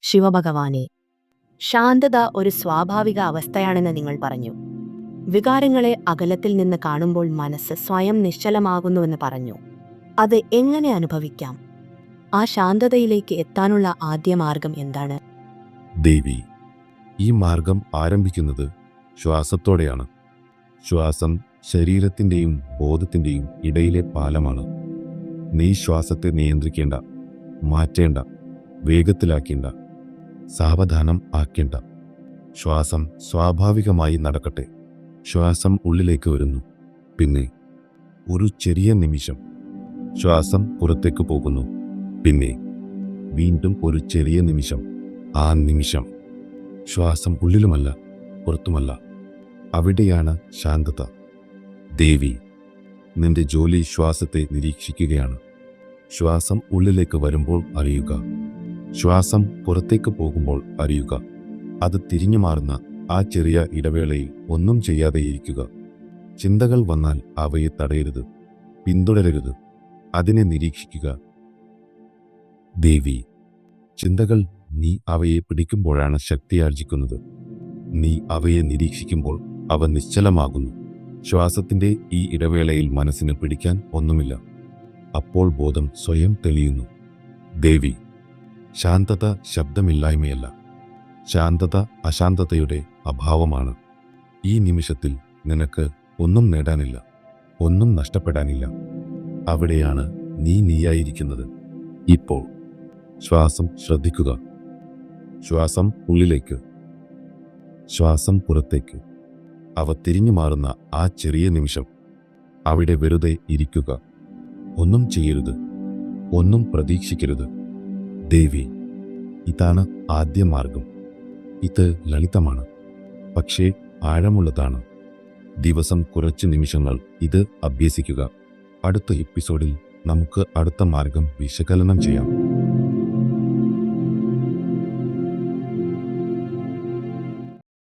ശിവഭഗവാനെ, ശാന്തത ഒരു സ്വാഭാവിക അവസ്ഥയാണെന്ന് നിങ്ങൾ പറഞ്ഞു. വികാരങ്ങളെ അകലത്തിൽ നിന്ന് കാണുമ്പോൾ മനസ്സ് സ്വയം നിശ്ചലമാകുന്നുവെന്ന് പറഞ്ഞു. അത് എങ്ങനെ അനുഭവിക്കാം? ആ ശാന്തതയിലേക്ക് എത്താനുള്ള ആദ്യ മാർഗം എന്താണ്? ദേവി, ഈ മാർഗം ആരംഭിക്കുന്നത് ശ്വാസത്തോടെയാണ്. ശ്വാസം ശരീരത്തിൻ്റെയും ബോധത്തിൻ്റെയും ഇടയിലെ പാലമാണ്. നീ ശ്വാസത്തെ നിയന്ത്രിക്കേണ്ട, മാറ്റേണ്ട, വേഗത്തിലാക്കേണ്ട, സാവധാനം ആക്കേണ്ട. ശ്വാസം സ്വാഭാവികമായി നടക്കട്ടെ. ശ്വാസം ഉള്ളിലേക്ക് വരുന്നു, പിന്നെ ഒരു ചെറിയ നിമിഷം ശ്വാസം പുറത്തേക്ക് പോകുന്നു, പിന്നെ വീണ്ടും ഒരു ചെറിയ നിമിഷം. ആ നിമിഷം ശ്വാസം ഉള്ളിലുമല്ല പുറത്തുമല്ല, അവിടെയാണ് ശാന്തത. ദേവി, നിന്റെ ജോലി ശ്വാസത്തെ നിരീക്ഷിക്കുകയാണ്. ശ്വാസം ഉള്ളിലേക്ക് വരുമ്പോൾ അറിയുക, ശ്വാസം പുറത്തേക്ക് പോകുമ്പോൾ അറിയുക. അത് തിരിഞ്ഞു മാറുന്ന ആ ചെറിയ ഇടവേളയിൽ ഒന്നും ചെയ്യാതെയിരിക്കുക. ചിന്തകൾ വന്നാൽ അവയെ തടയരുത്, പിന്തുടരരുത്, അതിനെ നിരീക്ഷിക്കുക. ദേവി, ചിന്തകൾ നീ അവയെ പിടിക്കുമ്പോഴാണ് ശക്തിയാർജിക്കുന്നത്. നീ അവയെ നിരീക്ഷിക്കുമ്പോൾ അവ നിശ്ചലമാകുന്നു. ശ്വാസത്തിൻ്റെ ഈ ഇടവേളയിൽ മനസ്സിന് പിടിക്കാൻ ഒന്നുമില്ല. അപ്പോൾ ബോധം സ്വയം തെളിയുന്നു. ദേവി, ശാന്തത ശബ്ദമില്ലായ്മയല്ല. ശാന്തത അശാന്തതയുടെ അഭാവമാണ്. ഈ നിമിഷത്തിൽ നിനക്ക് ഒന്നും നേടാനില്ല, ഒന്നും നഷ്ടപ്പെടാനില്ല. അവിടെയാണ് നീയായിരിക്കുന്നത്. ഇപ്പോൾ ശ്വാസം ശ്രദ്ധിക്കുക. ശ്വാസം ഉള്ളിലേക്ക്, ശ്വാസം പുറത്തേക്ക്. അവ തിരിഞ്ഞു മാറുന്ന ആ ചെറിയ നിമിഷം, അവിടെ വെറുതെ ഇരിക്കുക. ഒന്നും ചെയ്യരുത്, ഒന്നും പ്രതീക്ഷിക്കരുത്. ദേവി, ഇതാണ് ആദ്യ മാർഗം. ഇത് ലളിതമാണ്, പക്ഷേ ആഴമുള്ളതാണ്. ദിവസം കുറച്ച് നിമിഷങ്ങൾ ഇത് അഭ്യസിക്കുക. അടുത്ത എപ്പിസോഡിൽ നമുക്ക് അടുത്ത മാർഗം വിശകലനം ചെയ്യാം.